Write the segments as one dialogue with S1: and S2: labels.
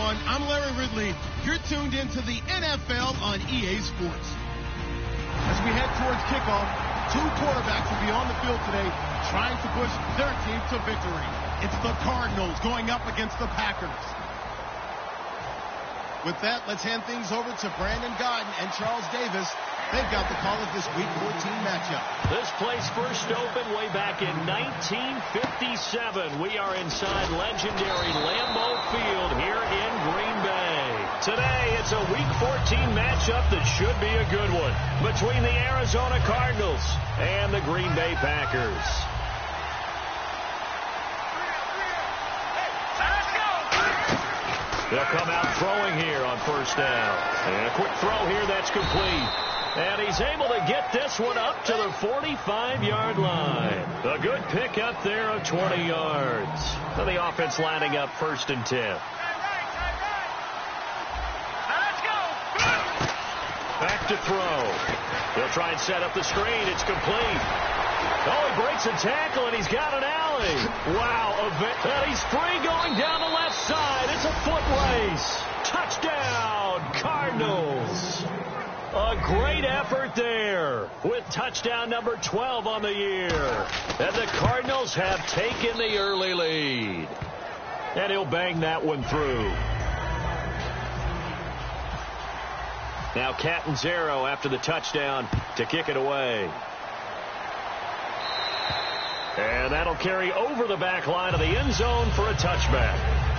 S1: everyone. I'm Larry Ridley. You're tuned into the NFL on EA Sports. As we head towards kickoff, two quarterbacks will be on the field today trying to push their team to victory. It's the Cardinals going up against the Packers. With that, let's hand things over to Brandon Godden and Charles Davis. They've got the call of this Week 14 matchup.
S2: This place first opened way back in 1957. We are inside legendary Lambeau Field here in Green Bay. Today, it's a Week 14 matchup that should be a good one between the Arizona Cardinals and the Green Bay Packers. They'll come out throwing here on first down. And a quick throw here that's complete. And he's able to get this one up to the 45-yard line. A good pick up there of 20 yards. And the offense lining up 1st and 10. Back to throw. They'll try and set up the screen. It's complete. Oh, he breaks a tackle, and he's got an alley. Wow. And he's free going down the left side. It's a foot race. Touchdown, Cardinals. A great effort there with touchdown number 12 on the year. And the Cardinals have taken the early lead. And he'll bang that one through. Now Catanzaro after the touchdown to kick it away. And that'll carry over the back line of the end zone for a touchback.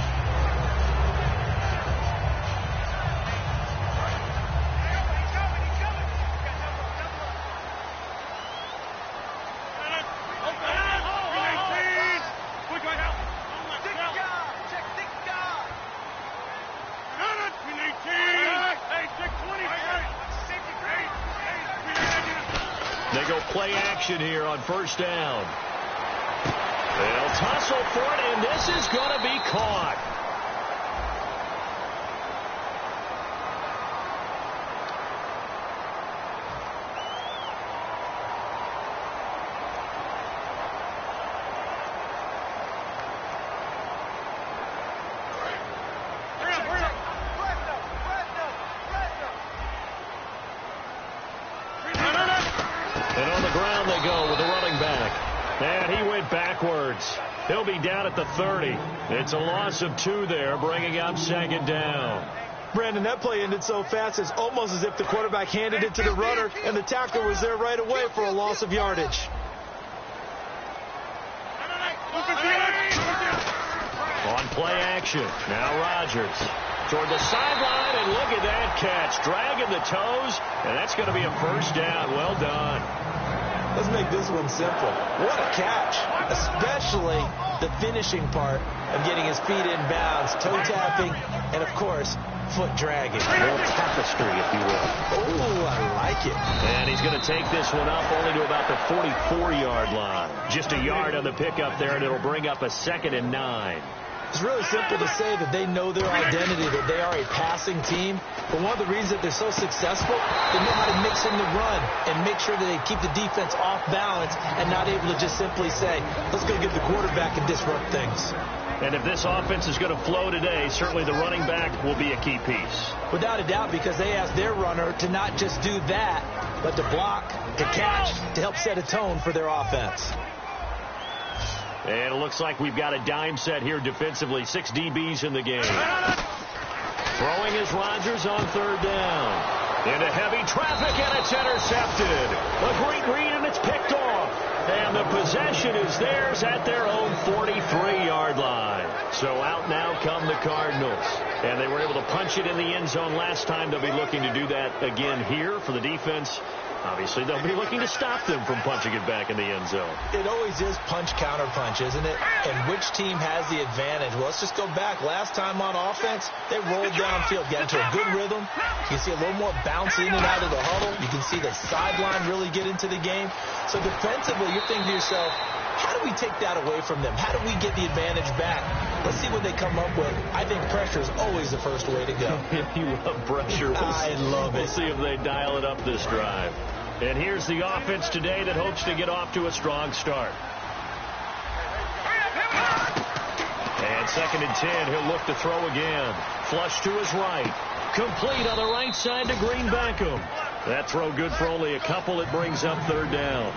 S2: They go play action here on first down. They'll tussle for it, and this is going to be caught. And on the ground they go with the running back. And he went backwards. He'll be down at the 30. It's a loss of 2 there, bringing up 2nd down.
S3: Brandon, that play ended so fast, it's almost as if the quarterback handed it to the runner, and the tackler was there right away for a loss of yardage.
S2: On play action, now Rodgers toward the sideline, and look at that catch, dragging the toes, and that's going to be a first down. Well done.
S3: Let's make this one simple. What a catch, especially the finishing part of getting his feet in bounds, toe tapping, and, of course, foot dragging.
S2: A little tapestry, if you will.
S3: Oh, I like it.
S2: And he's going to take this one up only to about the 44-yard line. Just a yard on the pickup there, and it'll bring up a 2nd and 9.
S3: It's really simple to say that they know their identity, that they are a passing team. But one of the reasons that they're so successful, they know how to mix in the run and make sure that they keep the defense off balance and not able to just simply say, let's go get the quarterback and disrupt things.
S2: And if this offense is going to flow today, certainly the running back will be a key piece.
S3: Without a doubt, because they ask their runner to not just do that, but to block, to catch, to help set a tone for their offense.
S2: And it looks like we've got a dime set here defensively. 6 DBs in the game. Throwing is Rodgers on 3rd down. Into heavy traffic, and it's intercepted. A great read, and it's picked off. And the possession is theirs at their own 43-yard line. So out now come the Cardinals. And they were able to punch it in the end zone last time. They'll be looking to do that again here for the defense. Obviously, they'll be looking to stop them from punching it back in the end zone.
S3: It always is punch-counter-punch, isn't it? And which team has the advantage? Well, let's just go back. Last time on offense, they rolled downfield, got into a good rhythm. You can see a little more bounce in and out of the huddle. You can see the sideline really get into the game. So defensively, you're thinking to yourself, how do we take that away from them? How do we get the advantage back? Let's see what they come up with. I think pressure is always the first way to go.
S2: You love pressure.
S3: I love it.
S2: We'll see if they dial it up this drive. And here's the offense today that hopes to get off to a strong start. And 2nd and 10. He'll look to throw again. Flush to his right. Complete on the right side to Green Beckham. That throw good for only a couple. It brings up 3rd down.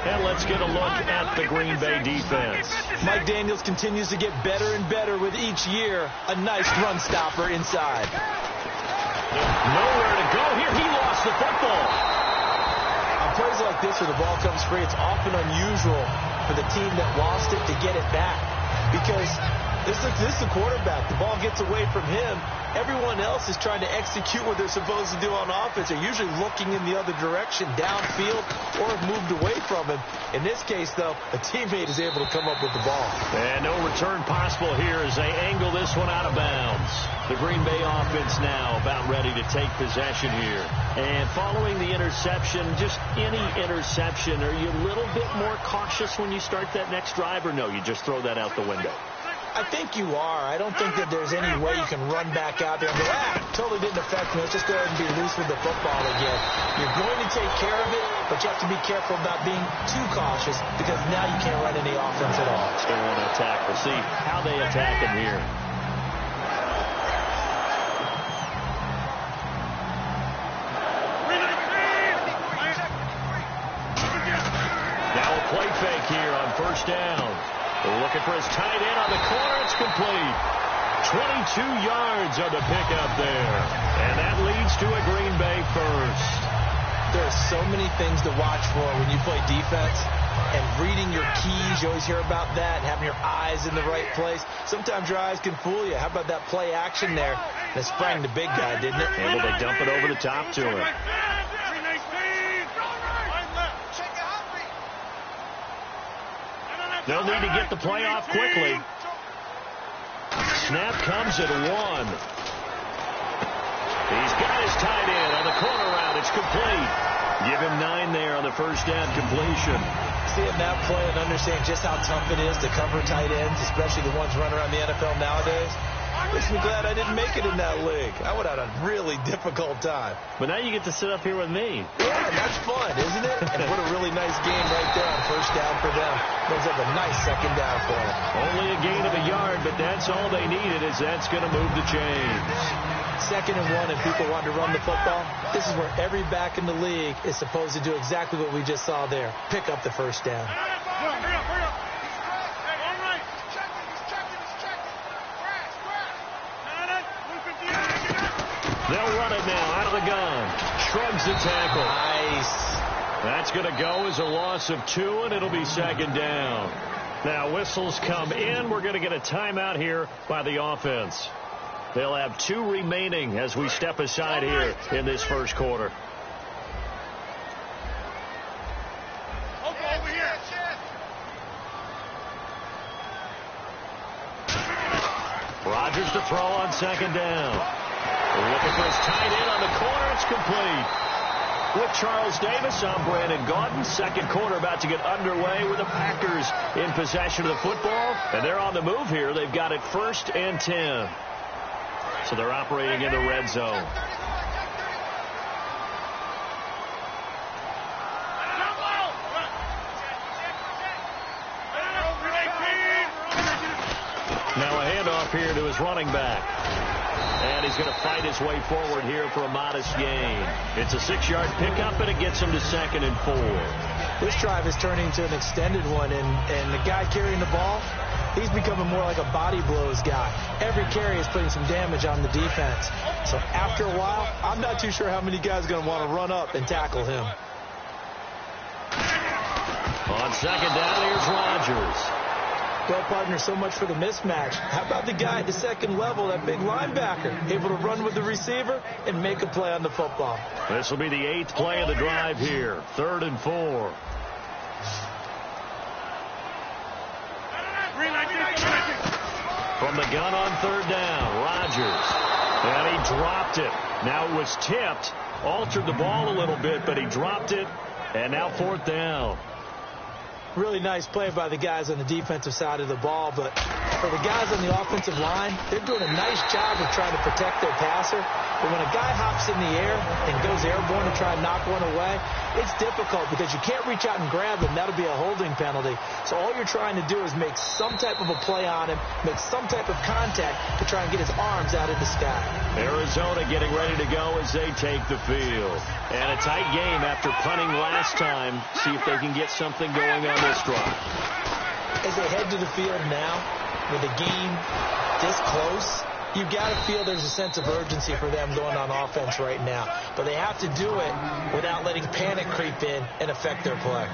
S2: And let's get a look at the Green Bay defense.
S3: Mike Daniels continues to get better and better with each year. A nice run stopper inside.
S2: Nowhere to go here. He lost the football.
S3: On plays like this where the ball comes free, it's often unusual for the team that lost it to get it back. Because this is the quarterback. The ball gets away from him. Everyone else is trying to execute what they're supposed to do on offense. They're usually looking in the other direction, downfield, or have moved away from him. In this case, though, a teammate is able to come up with the ball.
S2: And no return possible here as they angle this one out of bounds. The Green Bay offense now about ready to take possession here. And following the interception, just any interception, are you a little bit more cautious when you start that next drive, or no, you just throw that out the window?
S3: I think you are. I don't think that there's any way you can run back out there and go, totally didn't affect me. Let's just go ahead and be loose with the football again. You're going to take care of it, but you have to be careful about being too cautious because now you can't run any offense at all.
S2: Still want to attack. We'll see how they attack him here. Now a play fake here on 1st down. Looking for his tight end on the corner. It's complete. 22 yards on the pickup there. And that leads to a Green Bay first.
S3: There are so many things to watch for when you play defense. And reading your keys, you always hear about that. And having your eyes in the right place. Sometimes your eyes can fool you. How about that play action there? That sprang the big guy, didn't it?
S2: Able to dump it over the top to him. They'll need to get the play off quickly. Snap comes at 1. He's got his tight end on the corner route. It's complete. Give him 9 there on the 1st down completion.
S3: Seeing that play and understanding just how tough it is to cover tight ends, especially the ones running around the NFL nowadays, makes me glad I didn't make it in that league. I would have had a really difficult time.
S2: But now you get to sit up here with me.
S3: Yeah, that's fun, isn't it? And what a really nice game right there on 1st down for them. Brings up a nice 2nd down for them.
S2: Only a gain of a yard, but that's all they needed, as that's going to move the chains.
S3: 2nd and 1, and people want to run the football. This is where every back in the league is supposed to do exactly what we just saw there. Pick up the 1st down.
S2: They'll run it now out of the gun. Shrugs the tackle.
S3: Nice.
S2: That's going to go as a loss of 2, and it'll be 2nd down. Now whistles come in. We're going to get a timeout here by the offense. They'll have 2 remaining as we step aside here in this 1st quarter. Rodgers to throw on 2nd down. Looking for his tight end on the corner. It's complete. With Charles Davis, I'm Brandon Gaudin. 2nd quarter about to get underway with the Packers in possession of the football. And they're on the move here. They've got it 1st and 10. So they're operating in the red zone. Now a handoff here to his running back. And he's going to fight his way forward here for a modest gain. It's a 6-yard pickup, and it gets him to 2nd and 4.
S3: This drive is turning into an extended one, and the guy carrying the ball, he's becoming more like a body blows guy. Every carry is putting some damage on the defense. So after a while, I'm not too sure how many guys are going to want to run up and tackle him.
S2: On 2nd down, here's Rodgers.
S3: Well, partner, so much for the mismatch. How about the guy at the 2nd level, that big linebacker, able to run with the receiver and make a play on the football?
S2: This will be the 8th play of the drive here. 3rd and 4. From the gun on 3rd down, Rodgers. And he dropped it. Now it was tipped. Altered the ball a little bit, but he dropped it. And now 4th down.
S3: Really nice play by the guys on the defensive side of the ball, but for the guys on the offensive line, they're doing a nice job of trying to protect their passer. But when a guy hops in the air and goes airborne to try and knock one away, it's difficult because you can't reach out and grab them. That'll be a holding penalty. So all you're trying to do is make some type of a play on him, make some type of contact to try and get his arms out of the sky.
S2: Arizona getting ready to go as they take the field. And a tight game after punting last time. See if they can get something going on this drive.
S3: As they head to the field now, with a game this close, you've got to feel there's a sense of urgency for them going on offense right now. But they have to do it without letting panic creep in and affect their play.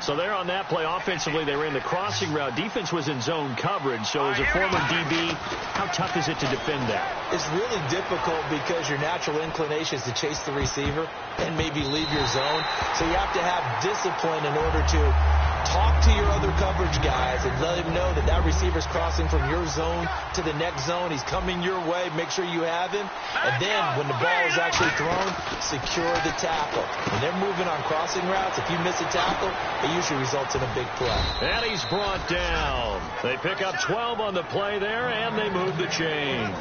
S2: So they're on that play. Offensively, they ran the crossing route. Defense was in zone coverage. So as a former DB, how tough is it to defend that?
S3: It's really difficult because your natural inclination is to chase the receiver and maybe leave your zone. So you have to have discipline in order to talk to your other coverage guys and let him know that that receiver's crossing from your zone to the next zone. He's coming your way. Make sure you have him. And then when the ball is actually thrown, secure the tackle. When they're moving on crossing routes, if you miss a tackle, it usually results in a big play.
S2: And he's brought down. They pick up 12 on the play there, and they move the chains.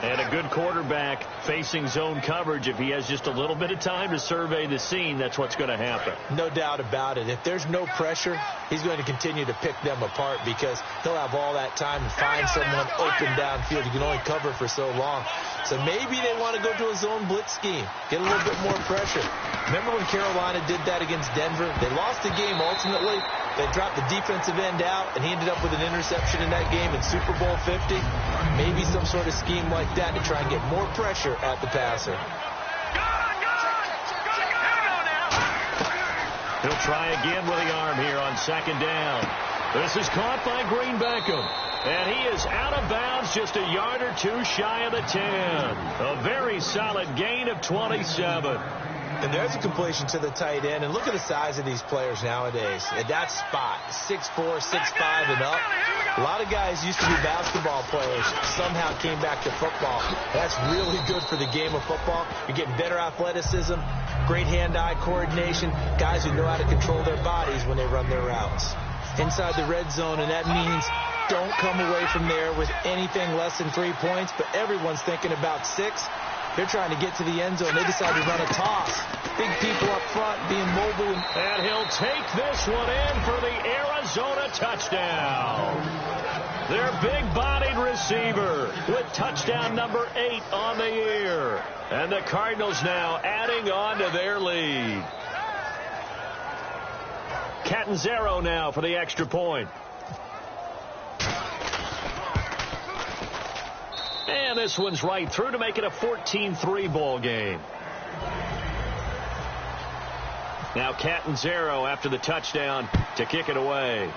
S2: And a good quarterback facing zone coverage. If he has just a little bit of time to survey the scene, that's what's going to happen.
S3: No doubt about it. If there's no pressure, he's going to continue to pick them apart because he'll have all that time to find someone open downfield. You can only cover for so long. So maybe they want to go to a zone blitz scheme, get a little bit more pressure. Remember when Carolina did that against Denver? They lost the game ultimately. They dropped the defensive end out, and he ended up with an interception in that game in Super Bowl 50. Maybe some sort of scheme like that to try and get more pressure at the passer.
S2: He'll try again with the arm here on second down. This is caught by Green Beckham. And he is out of bounds just a yard or two shy of the 10. A very solid gain of 27.
S3: And there's a completion to the tight end. And look at the size of these players nowadays. At that spot, 6'4", 6'5", and up. A lot of guys used to be basketball players, somehow came back to football. That's really good for the game of football. You're getting better athleticism, great hand-eye coordination, guys who know how to control their bodies when they run their routes. Inside the red zone, and that means don't come away from there with anything less than 3 points, but everyone's thinking about 6. They're trying to get to the end zone. They decide to run a toss. Big people up front being mobile.
S2: And he'll take this one in for the Arizona touchdown. Their big-bodied receiver with touchdown number 8 on the year. And the Cardinals now adding on to their lead. Catanzaro now for the extra point. And this one's right through to make it a 14-3 ball game. Now Catanzaro after the touchdown to kick it away.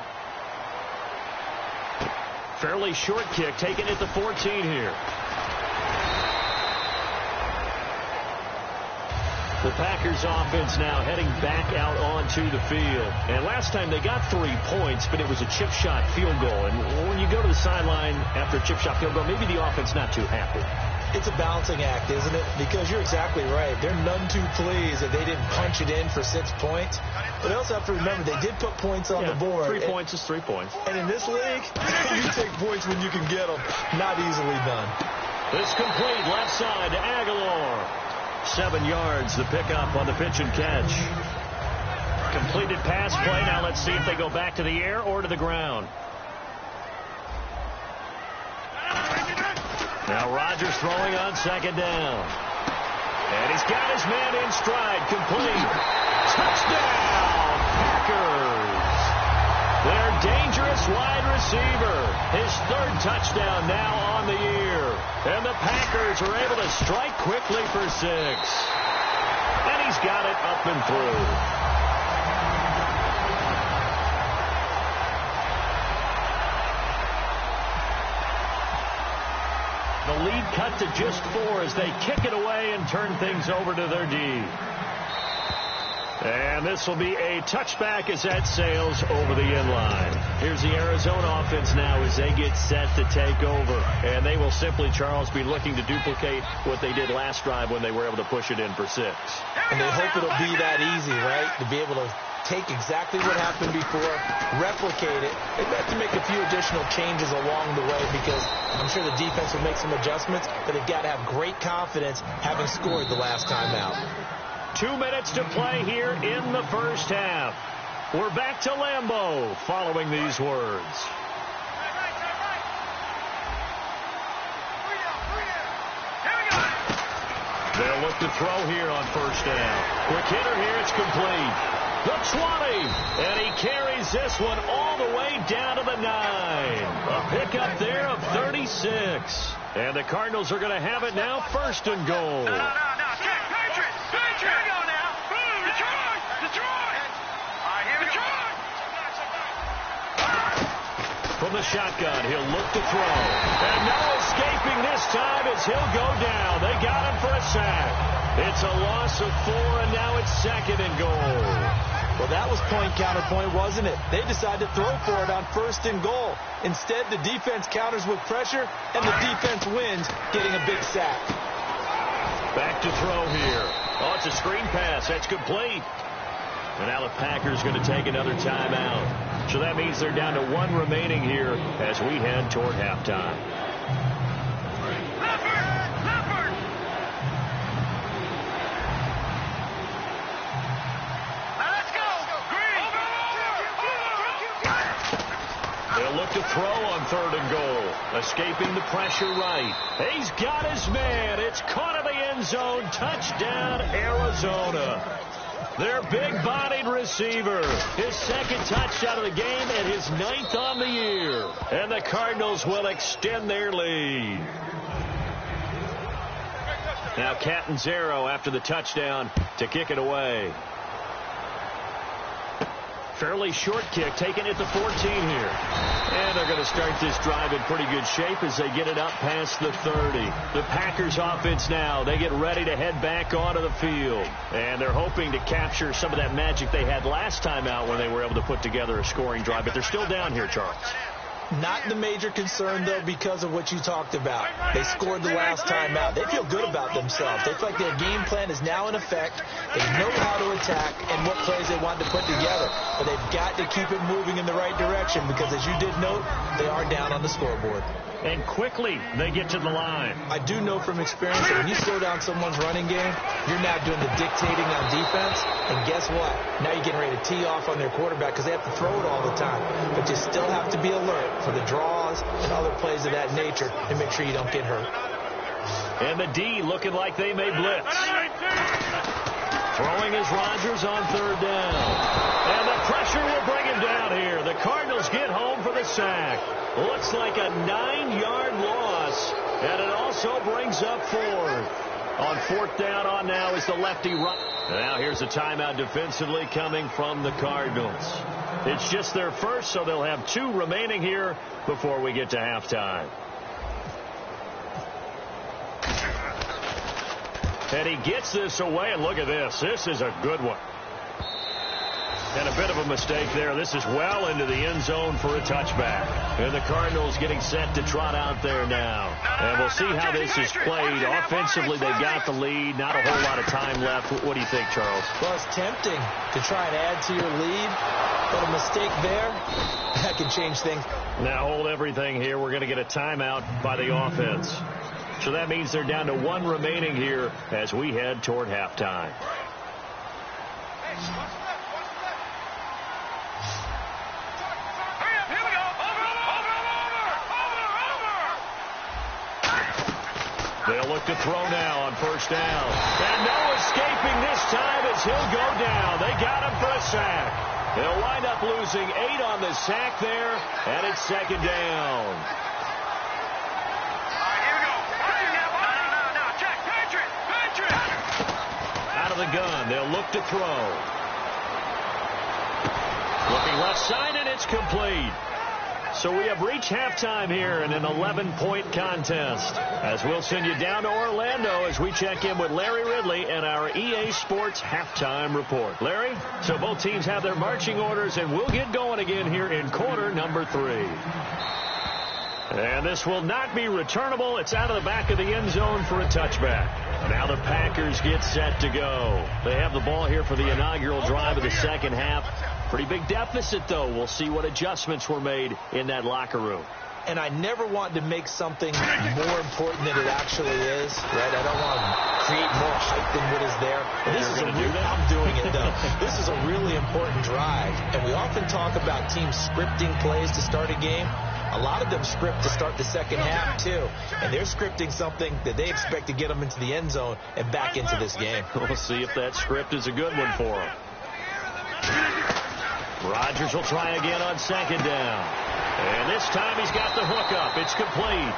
S2: Fairly short kick, taken at the 14 here. The Packers offense now heading back out onto the field. And last time they got 3 points, but it was a chip shot field goal. And when you go to the sideline after a chip shot field goal, maybe the offense not too happy.
S3: It's a balancing act, isn't it? Because you're exactly right. They're none too pleased that they didn't punch it in for 6 points. But they also have to remember they did put points on the board.
S2: 3 points is 3 points.
S3: And in this league, you take points when you can get them. Not easily done.
S2: It's complete left side to Aguilar. 7 yards, the pickup on the pitch and catch. Completed pass play. Now let's see if they go back to the air or to the ground. Now Rodgers throwing on second down. And he's got his man in stride. Complete. Touchdown, Packers. Their dangerous wide receiver. His 3rd touchdown now on the year. And the Packers are able to strike quickly for 6. And he's got it up and through. The lead cut to just 4 as they kick it away and turn things over to their D. And this will be a touchback as that sails over the inline. Here's the Arizona offense now as they get set to take over. And they will simply, Charles, be looking to duplicate what they did last drive when they were able to push it in for 6.
S3: And they hope it'll be that easy, right? To be able to take exactly what happened before, replicate it. They've got to make a few additional changes along the way because I'm sure the defense will make some adjustments, but they've got to have great confidence having scored the last time out.
S2: 2 minutes to play here in the first half. We're back to Lambeau following these words. They'll look to throw here on first down. Quick hitter here, it's complete. The 20, and he carries this one all the way down to the 9. A pickup there of 36. And the Cardinals are going to have it now, first and goal.
S4: No. Patriot. Here we go now. Detroit. All right, here we go.
S2: From the shotgun, he'll look to throw. And no escaping this time as he'll go down. They got him for a sack. It's a loss of 4, and now it's second and goal.
S3: Well, that was point counterpoint, wasn't it? They decided to throw for it on first and goal. Instead, the defense counters with pressure, and the defense wins, getting a big sack.
S2: Back to throw here. Oh, it's a screen pass. That's complete. And now the Packers going to take another timeout. So that means they're down to 1 remaining here as we head toward halftime. They'll look to throw on third and goal. Escaping the pressure right. He's got his man. It's caught in the end zone. Touchdown, Arizona. Their big-bodied receiver. His second touchdown of the game and his 9th on the year. And the Cardinals will extend their lead. Now Catanzaro after the touchdown to kick it away. Fairly short kick, taken at the 14 here. And they're going to start this drive in pretty good shape as they get it up past the 30. The Packers offense now, they get ready to head back onto the field. And they're hoping to capture some of that magic they had last time out when they were able to put together a scoring drive. But they're still down here, Charles.
S3: Not the major concern, though, because of what you talked about. They scored the last time out. They feel good about themselves. They feel like their game plan is now in effect. They know how to attack and what plays they want to put together. But they've got to keep it moving in the right direction because, as you did note, they are down on the scoreboard.
S2: And quickly, they get to the line.
S3: I do know from experience that when you slow down someone's running game, you're now doing the dictating on defense. And guess what? Now you're getting ready to tee off on their quarterback because they have to throw it all the time. But you still have to be alert for the draws and other plays of that nature to make sure you don't get hurt.
S2: And the D looking like they may blitz. Throwing is Rodgers on third down. And the pressure will bring him down here. The Cardinals get home for the sack. Looks like a 9-yard loss. And it also brings up fourth. On fourth down on now is the lefty right. Now here's a timeout defensively coming from the Cardinals. It's just their first, so they'll have 2 remaining here before we get to halftime. And he gets this away, and look at this. This is a good one. And a bit of a mistake there. This is well into the end zone for a touchback. And the Cardinals getting set to trot out there now. And we'll see how this is played. Offensively, they got the lead. Not a whole lot of time left. What do you think, Charles?
S3: Well, it's tempting to try and add to your lead. But a mistake there, that can change things.
S2: Now hold everything here. We're going to get a timeout by the offense. So that means they're down to 1 remaining here as we head toward halftime. They'll look to throw now on first down. And no escaping this time as he'll go down. They got him for a sack. They'll wind up losing 8 on the sack there, and it's second down. Out of the gun, they'll look to throw. Looking left side, and it's complete. So we have reached halftime here in an 11-point contest. As we'll send you down to Orlando as we check in with Larry Ridley and our EA Sports halftime report. Larry, so both teams have their marching orders, and we'll get going again here in quarter number 3. And this will not be returnable. It's out of the back of the end zone for a touchback. Now the Packers get set to go. They have the ball here for the inaugural drive of the second half. Pretty big deficit, though. We'll see what adjustments were made in that locker room.
S3: And I never want to make something more important than it actually is, right? I don't want to create more hype than what is there. This is I'm doing it, though. This is a really important drive. And we often talk about teams scripting plays to start a game. A lot of them script to start the second half, too. And they're scripting something that they expect to get them into the end zone and back into this game.
S2: We'll see if that script is a good one for them. Rodgers will try again on second down. And this time he's got the hook up. It's complete.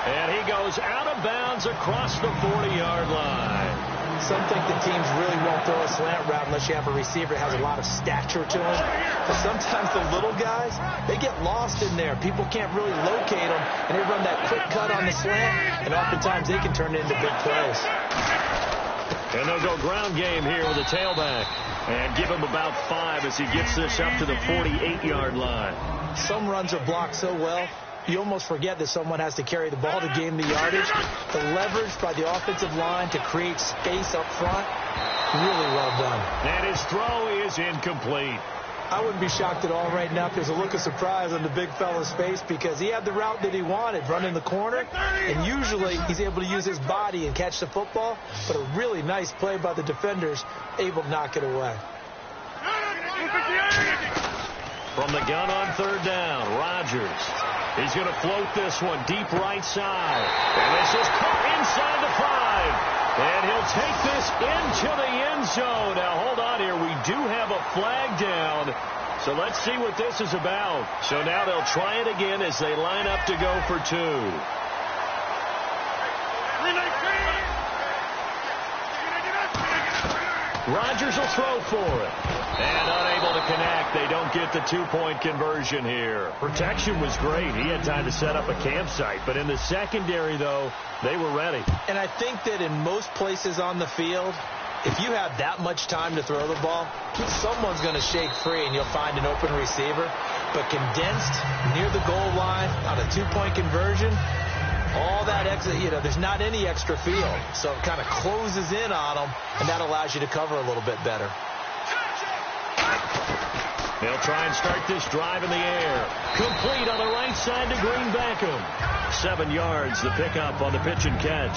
S2: And he goes out of bounds across the 40-yard line.
S3: Some think the teams really won't throw a slant route unless you have a receiver that has a lot of stature to him. But sometimes the little guys, they get lost in there. People can't really locate them, and they run that quick cut on the slant, and oftentimes they can turn it into big plays.
S2: And they'll go ground game here with a tailback. And give him about 5 as he gets this up to the 48-yard line.
S3: Some runs are blocked so well, you almost forget that someone has to carry the ball to gain the yardage. The leverage by the offensive line to create space up front, really well done.
S2: And his throw is incomplete.
S3: I wouldn't be shocked at all right now if there's a look of surprise on the big fella's face because he had the route that he wanted, running the corner, and usually he's able to use his body and catch the football, but a really nice play by the defenders, able to knock it away.
S2: From the gun on third down, Rodgers. He's going to float this one deep right side. And this is caught inside the 5. And he'll take this into the end zone. Now, hold on here. We do have a flag down. So let's see what this is about. So now they'll try it again as they line up to go for 2. Rodgers will throw for it. And unable to connect. They don't get the 2-point conversion here. Protection was great. He had time to set up a campsite. But in the secondary, though, they were ready.
S3: And I think that in most places on the field, if you have that much time to throw the ball, someone's going to shake free and you'll find an open receiver. But condensed near the goal line on a 2-point conversion, all that extra, there's not any extra field. So it kind of closes in on them, and that allows you to cover a little bit better.
S2: They'll try and start this drive in the air. Complete on the right side to Green Beckham. 7 yards, the pickup on the pitch and catch.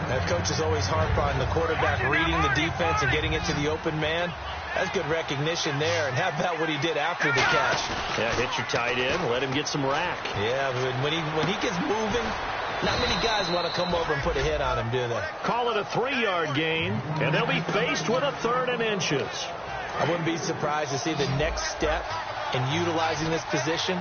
S3: That coach is always harp on the quarterback reading the defense and getting it to the open man. That's good recognition there. And how about what he did after the catch?
S2: Yeah, hit your tight end, let him get some rack.
S3: Yeah, when he gets moving, not many guys want to come over and put a hit on him, do they?
S2: Call it a 3-yard gain, and they'll be faced with a 3rd and inches.
S3: I wouldn't be surprised to see the next step in utilizing this position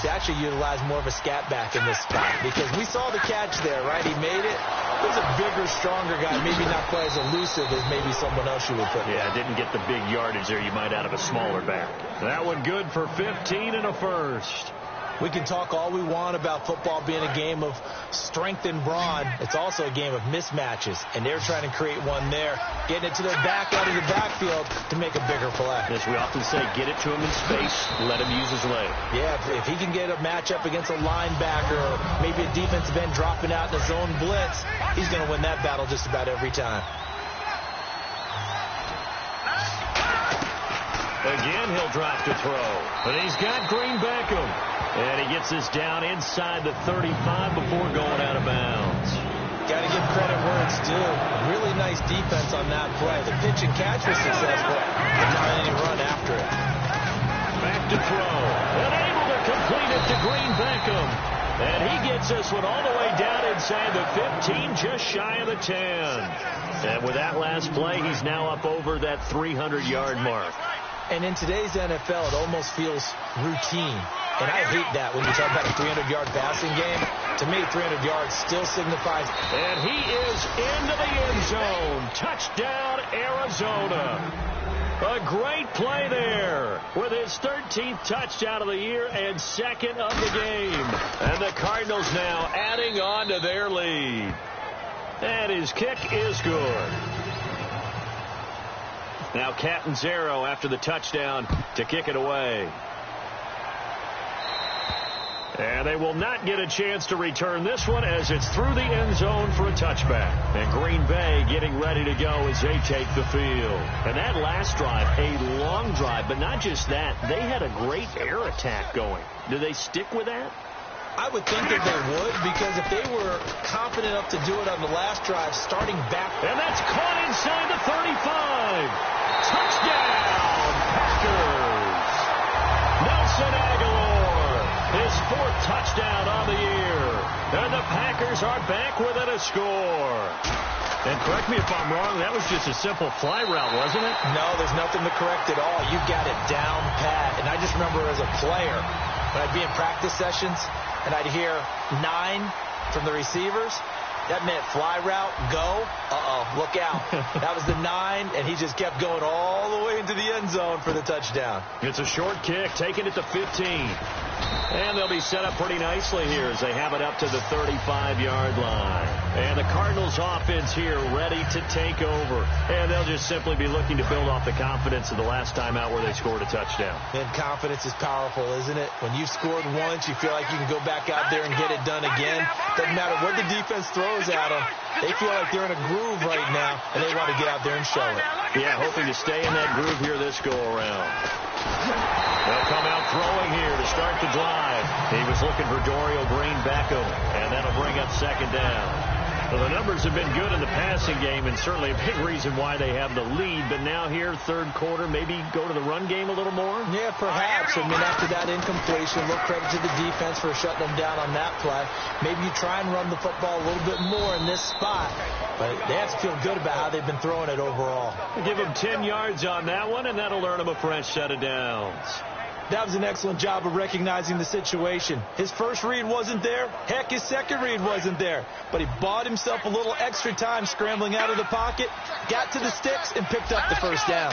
S3: to actually utilize more of a scat back in this spot. Because we saw the catch there, right? He made it. It was a bigger, stronger guy, maybe not quite as elusive as maybe someone else you would put there.
S2: Yeah, didn't get the big yardage there you might out of a smaller back. That one good for 15 and a first.
S3: We can talk all we want about football being a game of strength and brawn. It's also a game of mismatches, and they're trying to create one there, getting it to their back out of the backfield to make a bigger play.
S2: As we often say, get it to him in space, let him use his leg.
S3: Yeah, if he can get a matchup against a linebacker or maybe a defensive end dropping out in a zone blitz, he's going to win that battle just about every time.
S2: Again, he'll drop to throw. But he's got Green Beckham. And he gets this down inside the 35 before going out of bounds.
S3: Got to give credit where it's due. Really nice defense on that play. The pitch and catch was successful, but not any run after it.
S2: Back to throw. And able to complete it to Green Beckham. And he gets this one all the way down inside the 15, just shy of the 10. And with that last play, he's now up over that 300-yard mark.
S3: And in today's NFL, it almost feels routine. And I hate that when you talk about a 300-yard passing game. To me, 300 yards still signifies.
S2: And he is into the end zone. Touchdown, Arizona. A great play there with his 13th touchdown of the year and 2nd of the game. And the Cardinals now adding on to their lead. And his kick is good. Now Catanzaro after the touchdown to kick it away. And they will not get a chance to return this one as it's through the end zone for a touchback. And Green Bay getting ready to go as they take the field. And that last drive, a long drive, but not just that. They had a great air attack going. Do they stick with that?
S3: I would think that they would, because if they were confident enough to do it on the last drive, starting back.
S2: And that's caught inside the 35. Touchdown, Packers. Nelson Aguilar, his 4th touchdown on the year. And the Packers are back within a score. And correct me if I'm wrong, that was just a simple fly route, wasn't it?
S3: No, there's nothing to correct at all. You got it down pat. And I just remember as a player, when I'd be in practice sessions, and I'd hear 9 from the receivers, that meant fly route, go, look out. That was the 9, and he just kept going all the way into the end zone for the touchdown.
S2: It's a short kick, taken at the 15. And they'll be set up pretty nicely here as they have it up to the 35-yard line. And the Cardinals offense here ready to take over. And they'll just simply be looking to build off the confidence of the last time out where they scored a touchdown.
S3: And confidence is powerful, isn't it? When you've scored once, you feel like you can go back out there and get it done again. Doesn't matter what the defense throws at them. They feel like they're in a groove right now, and they want to get out there and show it.
S2: Yeah, hoping to stay in that groove here this go-around. They'll come out throwing here to start the drive. He was looking for Dorial Green Beckham, and that'll bring up 2nd down. Well, the numbers have been good in the passing game, and certainly a big reason why they have the lead. But now here, 3rd quarter, maybe go to the run game a little more?
S3: Yeah, perhaps. I mean, after that incompletion, a little credit to the defense for shutting them down on that play. Maybe you try and run the football a little bit more in this spot. But they have to feel good about how they've been throwing it overall.
S2: Give them 10 yards on that one, and that'll earn them a fresh set of downs.
S3: That was an excellent job of recognizing the situation. His first read wasn't there. Heck, his second read wasn't there. But he bought himself a little extra time scrambling out of the pocket, got to the sticks, and picked up the 1st down.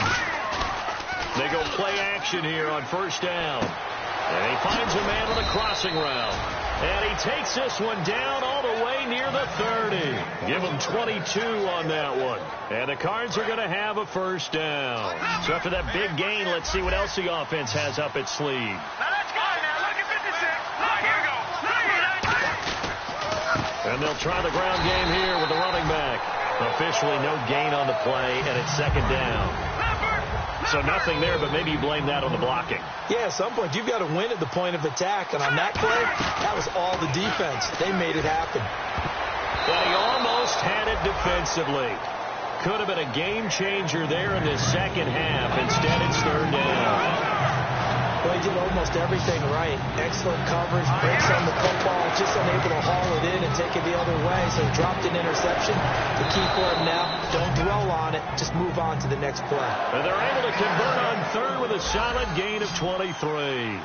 S2: They go play action here on 1st down. And he finds a man on a crossing route. And he takes this one down all the way near the 30. Give him 22 on that one. And the Cards are going to have a 1st down. So after that big gain, let's see what else the offense has up its sleeve.
S4: Now let's go now. Look at 56. Look, here we go.
S2: And they'll try the ground game here with the running back. Officially no gain on the play, and it's 2nd down. So nothing there, but maybe you blame that on the blocking.
S3: Yeah, at some point, you've got to win at the point of attack. And on that play, that was all the defense. They made it happen.
S2: But he almost had it defensively. Could have been a game changer there in this 2nd half. Instead, it's 3rd down.
S3: Well, he did almost everything right. Excellent coverage, breaks on the football, just unable to haul it in and take it the other way. So he dropped an interception. The key for him now, don't dwell on it. Just move on to the next play.
S2: And they're able to convert on 3rd with a solid gain of 23.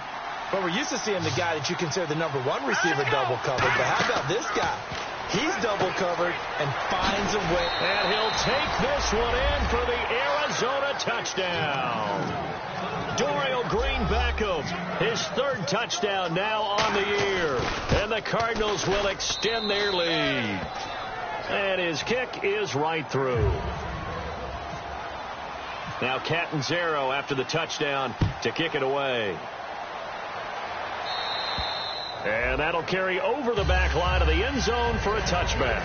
S3: But we're used to seeing the guy that you consider the #1 receiver double covered. But how about this guy? He's double covered and finds a way.
S2: And he'll take this one in for the Arizona touchdown. Dorial Green Beckham, his 3rd touchdown now on the year. And the Cardinals will extend their lead. And his kick is right through. Now Catanzaro after the touchdown to kick it away. And that'll carry over the back line of the end zone for a touchback.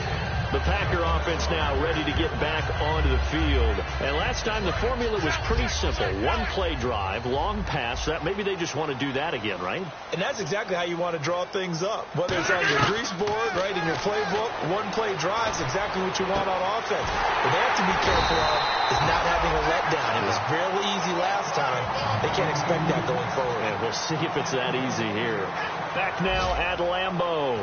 S2: The Packer offense now ready to get back onto the field. And last time the formula was pretty simple. 1-play drive, long pass. That maybe they just want to do that again, right?
S3: And that's exactly how you want to draw things up. Whether it's on your grease board, right, in your playbook, 1-play drive is exactly what you want on offense. What they have to be careful of is not having a letdown. It was fairly easy last time. They can't expect that going forward.
S2: And we'll see if it's that easy here. Back now at Lambeau.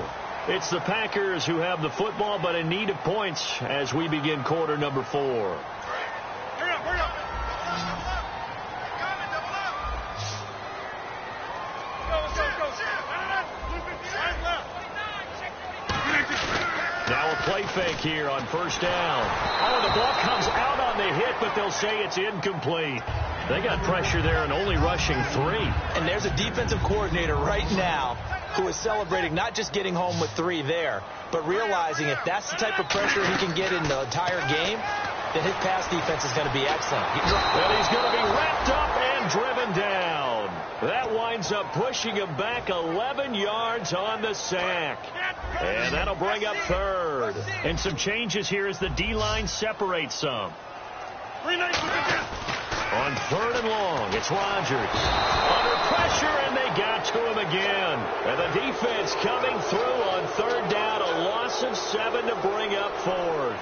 S2: It's the Packers who have the football, but in need of points as we begin quarter number 4.
S4: Hurry up, hurry up.
S2: Now a play fake here on 1st down. Oh, the ball comes out on the hit, but they'll say it's incomplete. They got pressure there and only rushing 3.
S3: And there's a defensive coordinator right now who is celebrating not just getting home with 3 there, but realizing if that's the type of pressure he can get in the entire game, then his pass defense is going to be excellent.
S2: Well, he's going to be wrapped up and driven down. That winds up pushing him back 11 yards on the sack. And that'll bring up third. And some changes here as the D-line separates some. On third and long, it's Rodgers. Under pressure, and they got to him again. And the defense coming through on third down. A loss of 7 to bring up fourth.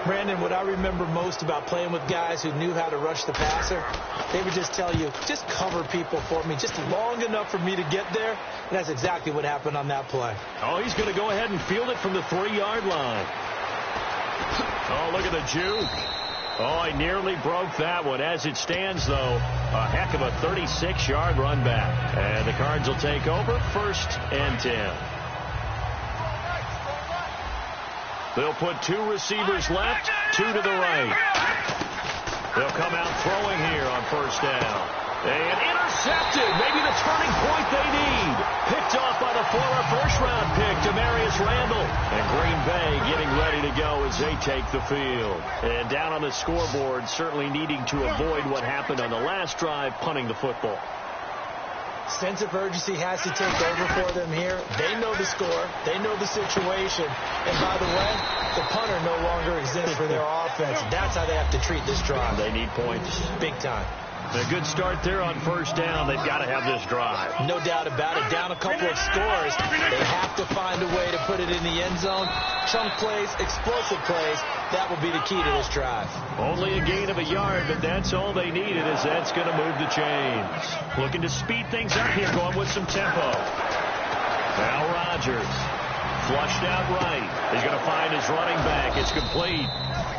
S3: Brandon, what I remember most about playing with guys who knew how to rush the passer, they would just tell you, just cover people for me, just long enough for me to get there. And that's exactly what happened on that play.
S2: Oh, he's going to go ahead and field it from the 3-yard line. Oh, look at the juke. Oh, he nearly broke that one. As it stands, though, a heck of a 36-yard run back. And the Cards will take over, 1st and 10. They'll put 2 receivers left, 2 to the right. They'll come out throwing here on 1st down. And intercepted. Maybe the turning point they need. Picked off by the former first-round pick, Demarius Randall. And Green Bay getting ready to go as they take the field. And down on the scoreboard, certainly needing to avoid what happened on the last drive, punting the football.
S3: Sense of urgency has to take over for them here. They know the score. They know the situation. And by the way, the punter no longer exists for their offense. That's how they have to treat this drive.
S2: They need points.
S3: Big time.
S2: A good start there on 1st down. They've got to have this drive.
S3: No doubt about it. Down a couple of scores. They have to find a way to put it in the end zone. Chunk plays, explosive plays. That will be the key to this drive.
S2: Only a gain of a yard, but that's all they needed, as that's going to move the chains. Looking to speed things up here, going with some tempo. Now Rodgers. Flushed out right. He's going to find his running back. It's complete.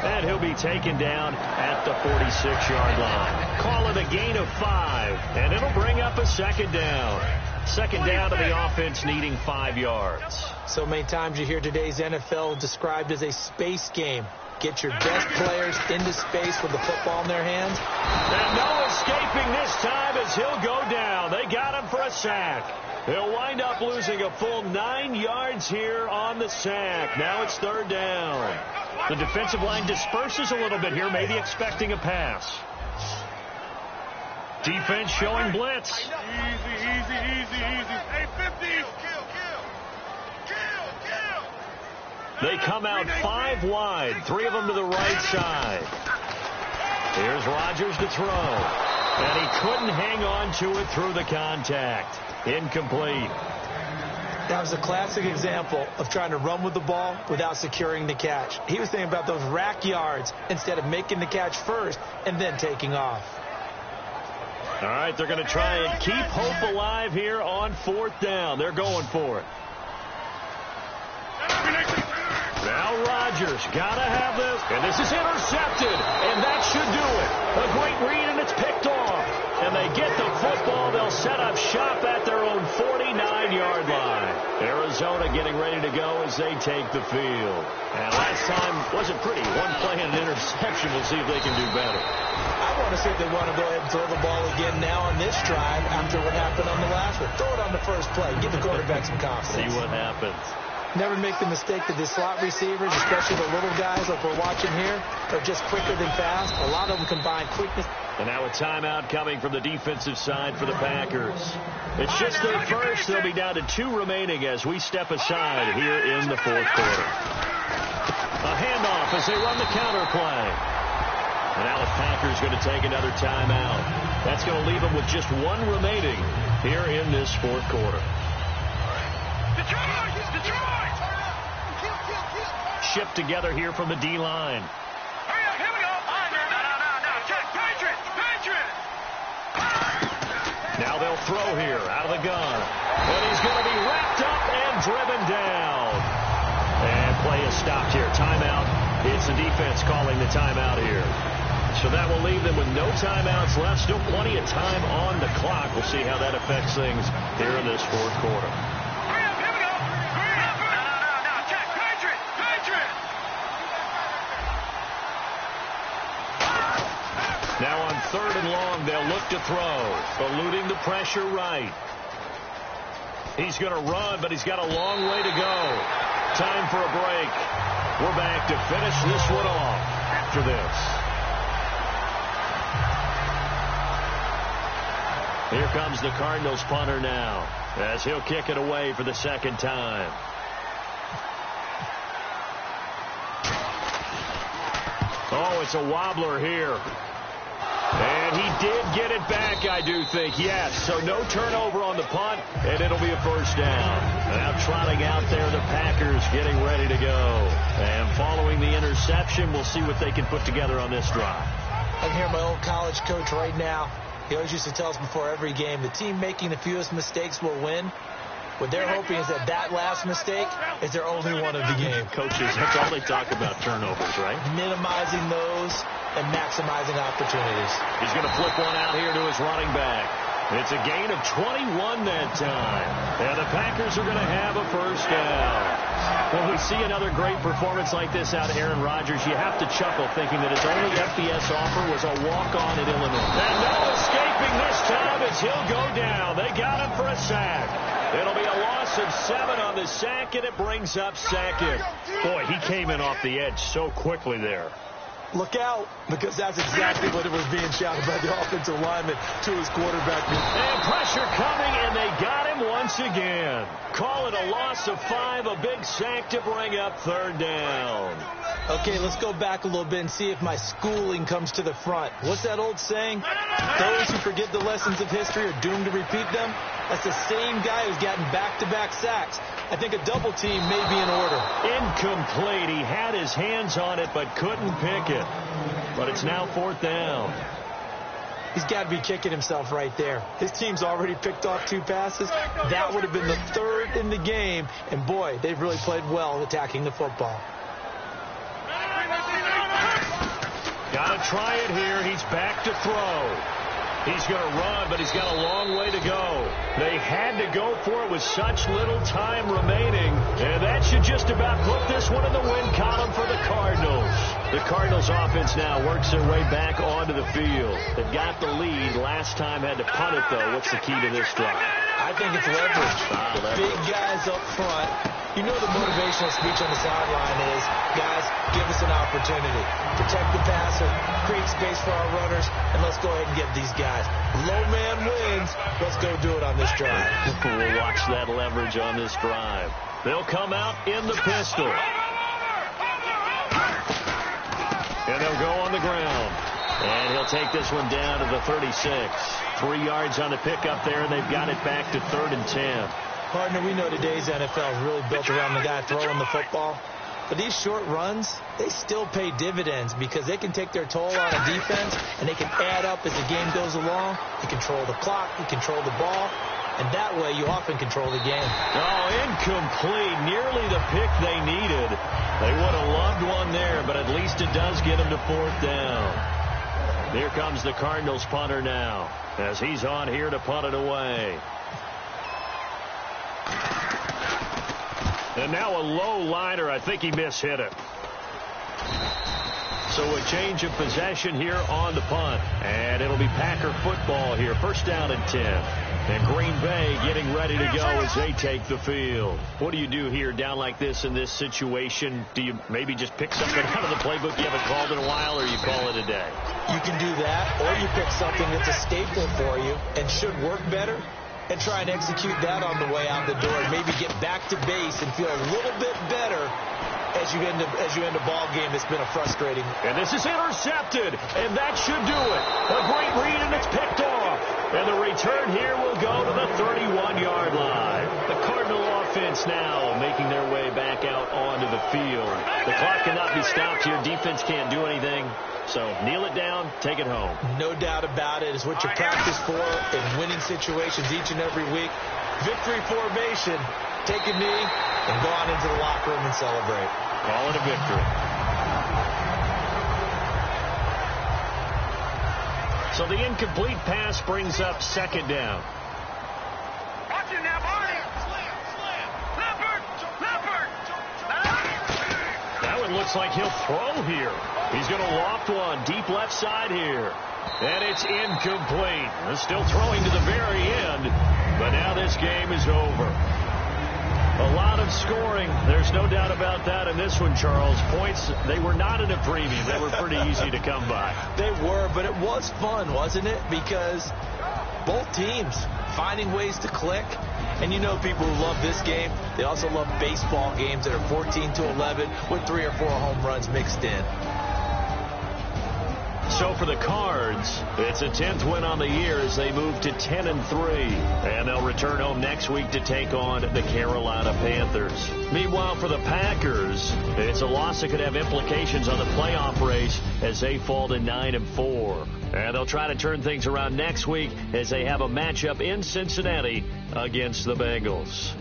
S2: And he'll be taken down at the 46-yard line. Call it a gain of 5. And it'll bring up a 2nd down. 2nd down to the offense needing 5 yards.
S3: So many times you hear today's NFL described as a space game. Get your best players into space with the football in their hands.
S2: And no escaping this time as he'll go down. They got him for a sack. He'll wind up losing a full 9 yards here on the sack. Now it's 3rd down. The defensive line disperses a little bit here, maybe expecting a pass. Defense showing blitz.
S4: Easy. Hey, 50s. Kill.
S2: They come out 5 wide, 3 of them to the right side. Here's Rodgers to throw. And he couldn't hang on to it through the contact. Incomplete.
S3: That was a classic example of trying to run with the ball without securing the catch. He was thinking about those rack yards instead of making the catch first and then taking off.
S2: All right, they're going to try and keep hope alive here on 4th down. They're going for it. Now Rodgers got to have this. And this is intercepted. And that should do it. A great read, and it's picked off. And they get the football. They'll set up shop at their own 49-yard line. Arizona getting ready to go as they take the field. And last time wasn't pretty. One play and an interception. We'll see if they can do better.
S3: I want to see if they want to go ahead and throw the ball again now on this drive after what happened on the last one. Throw it on the first play. Give the quarterback some confidence.
S2: See what happens.
S3: Never make the mistake that the slot receivers, especially the little guys like we're watching here, are just quicker than fast. A lot of them combine quickness.
S2: And now a timeout coming from the defensive side for the Packers. It's just their first. They'll be down to 2 remaining as we step aside here in the 4th quarter. A handoff as they run the counter play. And now the Packers going to take another timeout. That's going to leave them with just 1 remaining here in this 4th quarter.
S4: Detroit!
S2: Shipped together here from the D-line.
S4: Hurry up, here we go. No. Check, Patriot!
S2: Now they'll throw here out of the gun. But he's going to be wrapped up and driven down. And play is stopped here. Timeout. It's the defense calling the timeout here. So that will leave them with no timeouts left. Still plenty of time on the clock. We'll see how that affects things here in this 4th quarter. Now on 3rd and long, they'll look to throw. Eluding the pressure right. He's going to run, but he's got a long way to go. Time for a break. We're back to finish this one off after this. Here comes the Cardinals punter now, as he'll kick it away for the second time. Oh, it's a wobbler here. And he did get it back, I do think, yes. So no turnover on the punt, and it'll be a first down. Now trotting out there, the Packers getting ready to go. And following the interception, we'll see what they can put together on this drive.
S3: I can hear my old college coach right now. He always used to tell us before every game, the team making the fewest mistakes will win. What they're hoping is that last mistake is their only one of the game.
S2: Coaches, that's all they talk about, turnovers, right?
S3: Minimizing those and maximizing opportunities.
S2: He's going to flip one out here to his running back. It's a gain of 21 that time. And the Packers are going to have a first down. When we see another great performance like this out of Aaron Rodgers, you have to chuckle thinking that his only FBS offer was a walk-on at Illinois. And no escaping this time as he'll go down. They got him for a sack. It'll be a loss of 7 on the sack, and it brings up second. Boy, he came in off the edge so quickly there.
S3: Look out, because that's exactly what it was being shouted by the offensive lineman to his quarterback.
S2: And pressure coming, and they got him once again. Call it a loss of 5, a big sack to bring up third down.
S3: Okay, let's go back a little bit and see if my schooling comes to the front. What's that old saying? Those who forget the lessons of history are doomed to repeat them. That's the same guy who's gotten back-to-back sacks. I think a double team may be in order.
S2: Incomplete. He had his hands on it but couldn't pick it. But it's now fourth down.
S3: He's got to be kicking himself right there. His team's already picked off 2 passes. That would have been the 3rd in the game. And, boy, they've really played well attacking the football.
S2: Got to try it here. He's back to throw. He's going to run, but he's got a long way to go. They had to go for it with such little time remaining, and that should just about put this one in the win column for the Cardinals. The Cardinals offense now works their way back onto the field. They've got the lead. Last time had to punt it, though. What's the key to this drive?
S3: I think it's leverage. Big guys up front. You know the motivational speech on the sideline is, guys, give us an opportunity. Protect the passer, create space for our runners, and let's go ahead and get these guys. Low man wins. Let's go do it on this drive.
S2: We'll watch that leverage on this drive. They'll come out in the pistol. And they'll go on the ground. And he'll take this one down to the 36. 3 yards on the pickup there, and they've got it back to 3rd and 10.
S3: Partner, we know today's NFL is really built around the guy throwing the football. But these short runs, they still pay dividends because they can take their toll on a defense, and they can add up as the game goes along. You control the clock, you control the ball, and that way you often control the game.
S2: Oh, incomplete. Nearly the pick they needed. They would have loved one there, but at least it does get them to 4th down. Here comes the Cardinals punter now, as he's on here to punt it away. And now a low liner. I think he mishit it. So a change of possession here on the punt. And it'll be Packer football here. First down and 10. And Green Bay getting ready to go as they take the field. What do you do here down like this in this situation? Do you maybe just pick something out of the playbook you haven't called in a while, or you call it a day?
S3: You can do that, or you pick something that's a staple for you and should work better, and try and execute that on the way out the door, and maybe get back to base and feel a little bit better as you end a ball game that's been a frustrating.
S2: And this is intercepted, and that should do it. A great read, and it's picked off. And the return here will go to the 31-yard line. The Cardinal offense now making their way back out onto the field. The clock cannot be stopped here. Defense can't do anything. So kneel it down, take it home.
S3: No doubt about it. It's what you practice for in winning situations each and every week. Victory formation. Take a knee and go on into the locker room and celebrate.
S2: Call it a victory. So the incomplete pass brings up second down.
S4: Watch it now, Barney. Leopard.
S2: That one looks like he'll throw here. He's going to loft one deep left side here. And it's incomplete. They're still throwing to the very end. But now this game is over. A lot of scoring. There's no doubt about that in this one, Charles. Points, they were not in a premium. They were pretty easy to come by.
S3: They were, but it was fun, wasn't it? Because both teams finding ways to click. And you know people who love this game, they also love baseball games that are 14-11 with 3 or 4 home runs mixed in.
S2: So for the Cards, it's a 10th win on the year as they move to 10-3. And they'll return home next week to take on the Carolina Panthers. Meanwhile, for the Packers, it's a loss that could have implications on the playoff race as they fall to 9-4. And they'll try to turn things around next week as they have a matchup in Cincinnati against the Bengals.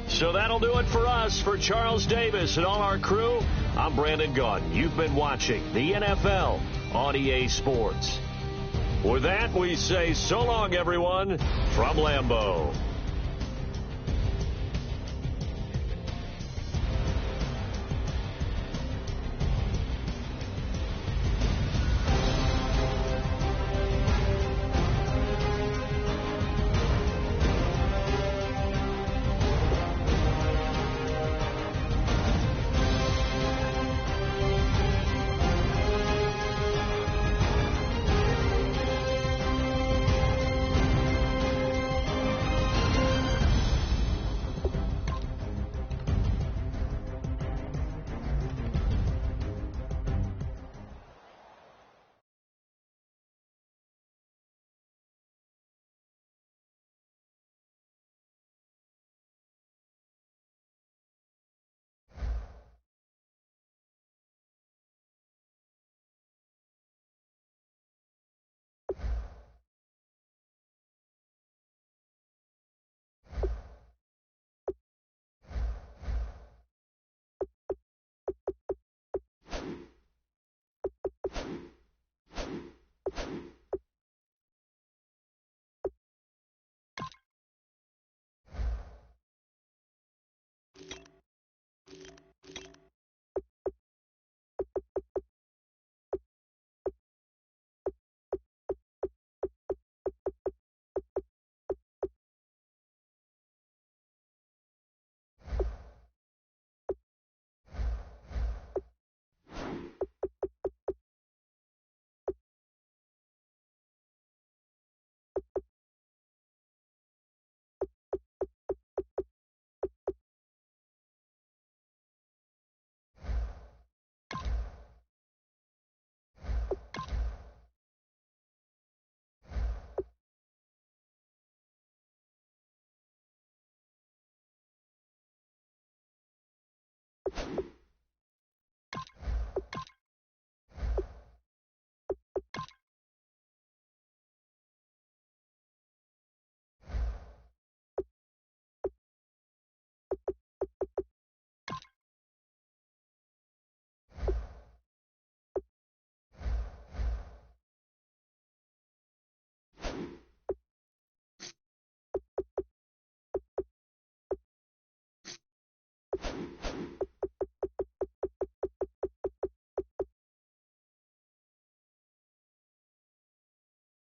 S2: So that'll do it for us. For Charles Davis and all our crew, I'm Brandon Gaudin. You've been watching the NFL on EA Sports. With that, we say so long, everyone, from Lambeau.